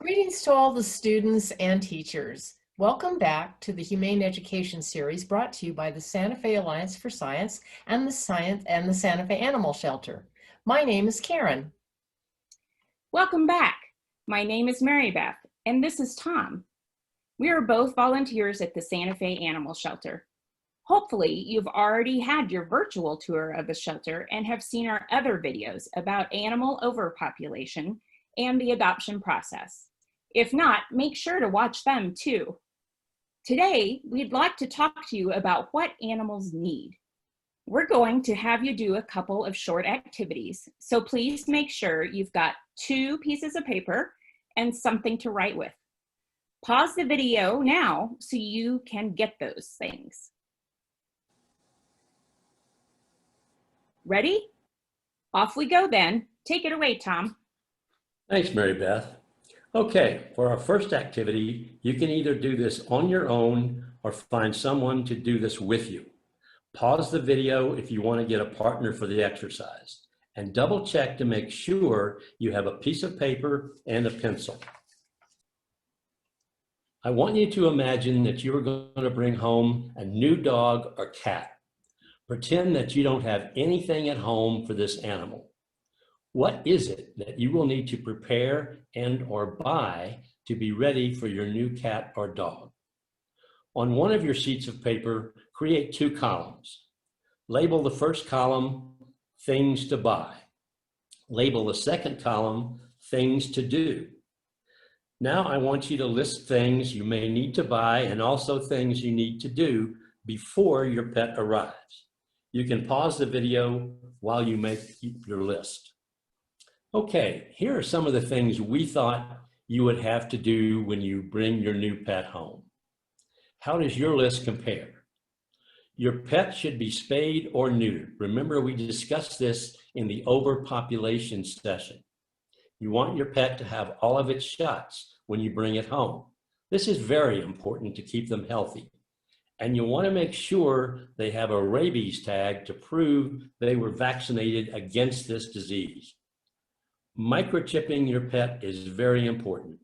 Greetings to all the students and teachers. Welcome back to the Humane Education Series brought to you by the Santa Fe Alliance for Science and the Santa Fe Animal Shelter. My name is Karen. Welcome back. My name is Mary Beth, and this is Tom. We are both volunteers at the Santa Fe Animal Shelter. Hopefully, you've already had your virtual tour of the shelter and have seen our other videos about animal overpopulation and the adoption process. If not, make sure to watch them too. Today, we'd like to talk to you about what animals need. We're going to have you do a couple of short activities, so please make sure you've got 2 pieces of paper and something to write with. Pause the video now so you can get those things. Ready? Off we go then. Take it away, Tom. Thanks, Mary Beth. Okay, for our first activity, you can either do this on your own or find someone to do this with you. Pause the video if you want to get a partner for the exercise, and double check to make sure you have a piece of paper and a pencil. I want you to imagine that you are going to bring home a new dog or cat. Pretend that you don't have anything at home for this animal. What is it that you will need to prepare and or buy to be ready for your new cat or dog? On one of your sheets of paper, create 2 columns. Label the first column, things to buy. Label the second column, things to do. Now I want you to list things you may need to buy and also things you need to do before your pet arrives. You can pause the video while you make your list. Okay, here are some of the things we thought you would have to do when you bring your new pet home. How does your list compare? Your pet should be spayed or neutered. Remember, we discussed this in the overpopulation session. You want your pet to have all of its shots when you bring it home. This is very important to keep them healthy. And you want to make sure they have a rabies tag to prove they were vaccinated against this disease. Microchipping your pet is very important.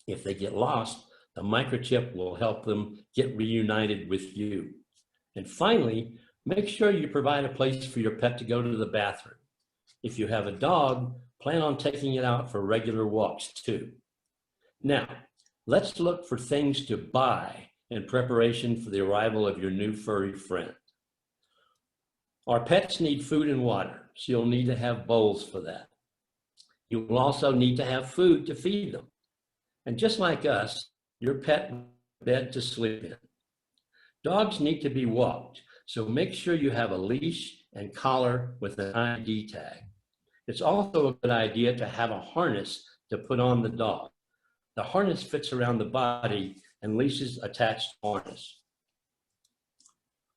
If they get lost, the microchip will help them get reunited with you. And finally, make sure you provide a place for your pet to go to the bathroom. If you have a dog, plan on taking it out for regular walks too. Now, let's look for things to buy in preparation for the arrival of your new furry friend. Our pets need food and water, so you'll need to have bowls for that. You will also need to have food to feed them. And just like us, your pet needs a bed to sleep in. Dogs need to be walked, so make sure you have a leash and collar with an ID tag. It's also a good idea to have a harness to put on the dog. The harness fits around the body and leashes attached to the harness.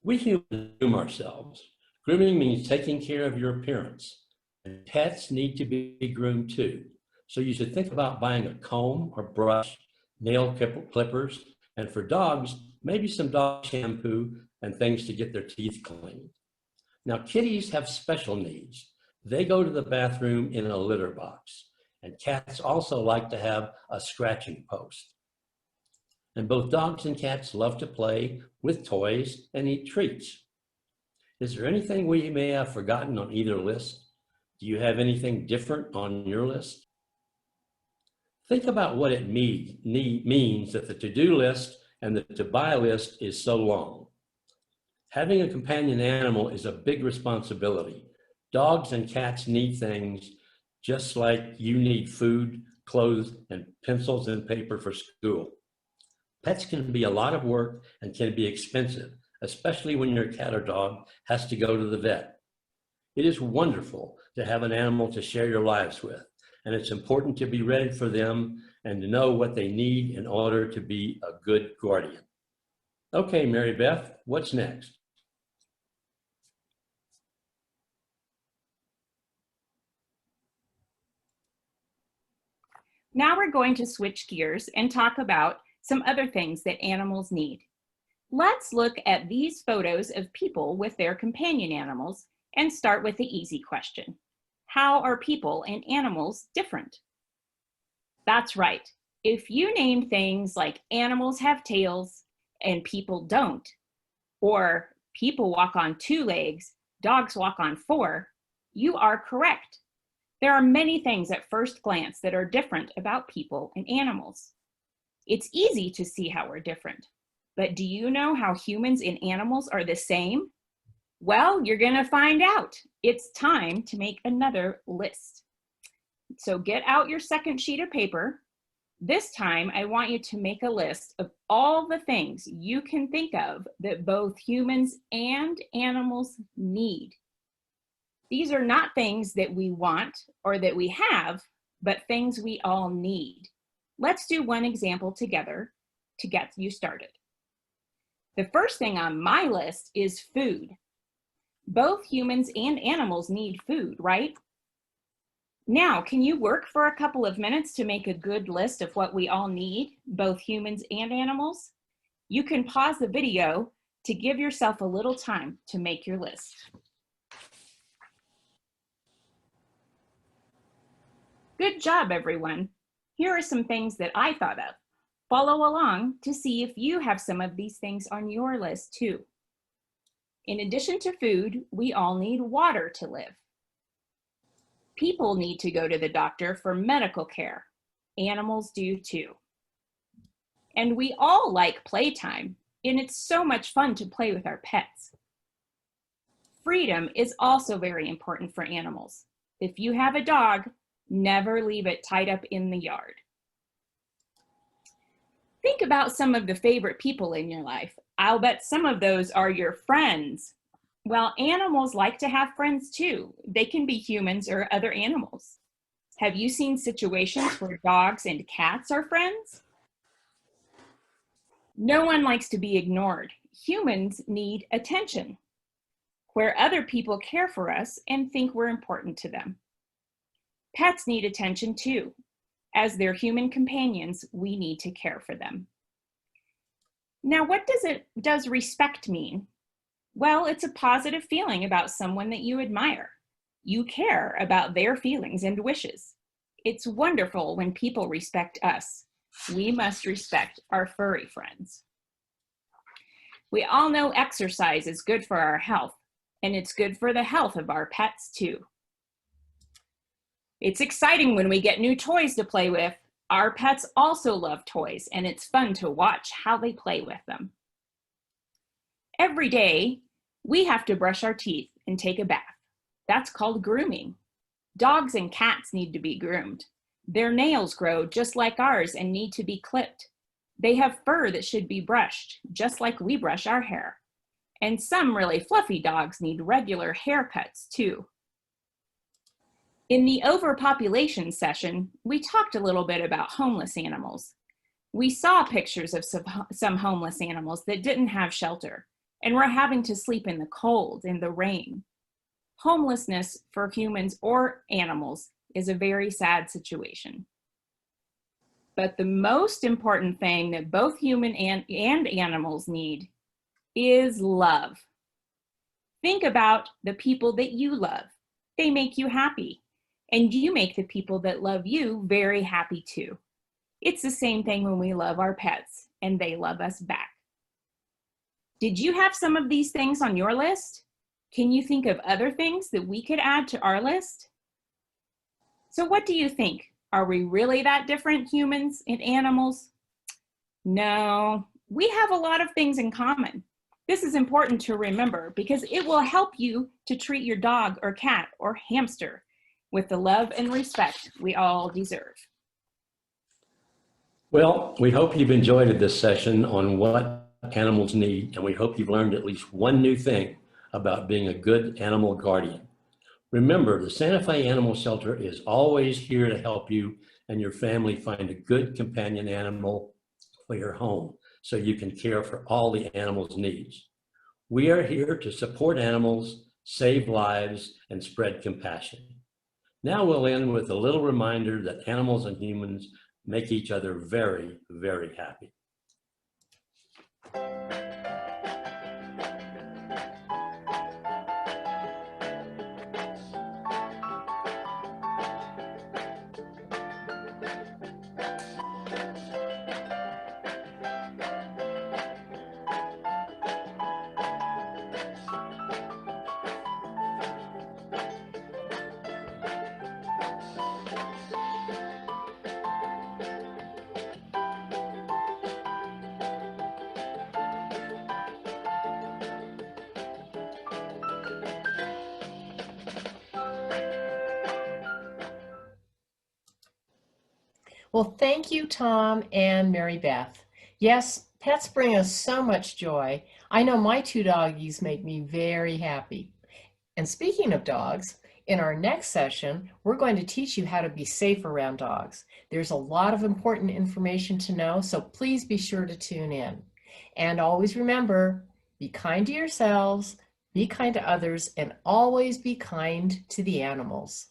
We humans groom ourselves. Grooming means taking care of your appearance. And pets need to be groomed too. So you should think about buying a comb or brush, nail clippers, and for dogs, maybe some dog shampoo and things to get their teeth cleaned. Now, kitties have special needs. They go to the bathroom in a litter box, and cats also like to have a scratching post. And both dogs and cats love to play with toys and eat treats. Is there anything we may have forgotten on either list? Do you have anything different on your list? Think about what it means that the to-do list and the to-buy list is so long. Having a companion animal is a big responsibility. Dogs and cats need things just like you need food, clothes, and pencils and paper for school. Pets can be a lot of work and can be expensive, especially when your cat or dog has to go to the vet. It is wonderful to have an animal to share your lives with, and it's important to be ready for them and to know what they need in order to be a good guardian. Okay, Mary Beth, what's next? Now we're going to switch gears and talk about some other things that animals need. Let's look at these photos of people with their companion animals and start with the easy question. How are people and animals different? That's right. If you name things like animals have tails and people don't, or people walk on 2 legs, dogs walk on 4, you are correct. There are many things at first glance that are different about people and animals. It's easy to see how we're different, but do you know how humans and animals are the same? Well, you're going to find out. It's time to make another list. So get out your second sheet of paper. This time, I want you to make a list of all the things you can think of that both humans and animals need. These are not things that we want or that we have, but things we all need. Let's do one example together to get you started. The first thing on my list is food. Both humans and animals need food, right? Now, can you work for a couple of minutes to make a good list of what we all need, both humans and animals? You can pause the video to give yourself a little time to make your list. Good job, everyone. Here are some things that I thought of. Follow along to see if you have some of these things on your list too. In addition to food, we all need water to live. People need to go to the doctor for medical care. Animals do too. And we all like playtime, and it's so much fun to play with our pets. Freedom is also very important for animals. If you have a dog, never leave it tied up in the yard. Think about some of the favorite people in your life. I'll bet some of those are your friends. Well, animals like to have friends too. They can be humans or other animals. Have you seen situations where dogs and cats are friends? No one likes to be ignored. Humans need attention, where other people care for us and think we're important to them. Pets need attention too. As their human companions, we need to care for them. Now, what does respect mean? Well, it's a positive feeling about someone that you admire. You care about their feelings and wishes. It's wonderful when people respect us. We must respect our furry friends. We all know exercise is good for our health, and it's good for the health of our pets too. It's exciting when we get new toys to play with. Our pets also love toys, and it's fun to watch how they play with them. Every day, we have to brush our teeth and take a bath. That's called grooming. Dogs and cats need to be groomed. Their nails grow just like ours and need to be clipped. They have fur that should be brushed, just like we brush our hair. And some really fluffy dogs need regular haircuts too. In the overpopulation session, we talked a little bit about homeless animals. We saw pictures of some homeless animals that didn't have shelter and were having to sleep in the cold, in the rain. Homelessness for humans or animals is a very sad situation. But the most important thing that both human and animals need is love. Think about the people that you love. They make you happy. And you make the people that love you very happy too. It's the same thing when we love our pets and they love us back. Did you have some of these things on your list? Can you think of other things that we could add to our list? So what do you think? Are we really that different, humans and animals? No, we have a lot of things in common. This is important to remember because it will help you to treat your dog or cat or hamster with the love and respect we all deserve. Well, we hope you've enjoyed this session on what animals need, and we hope you've learned at least one new thing about being a good animal guardian. Remember, the Santa Fe Animal Shelter is always here to help you and your family find a good companion animal for your home so you can care for all the animals' needs. We are here to support animals, save lives, and spread compassion. Now we'll end with a little reminder that animals and humans make each other very, very happy. Well, thank you, Tom and Mary Beth. Yes, pets bring us so much joy. I know my two doggies make me very happy. And speaking of dogs, in our next session, we're going to teach you how to be safe around dogs. There's a lot of important information to know, so please be sure to tune in. And always remember, be kind to yourselves, be kind to others, and always be kind to the animals.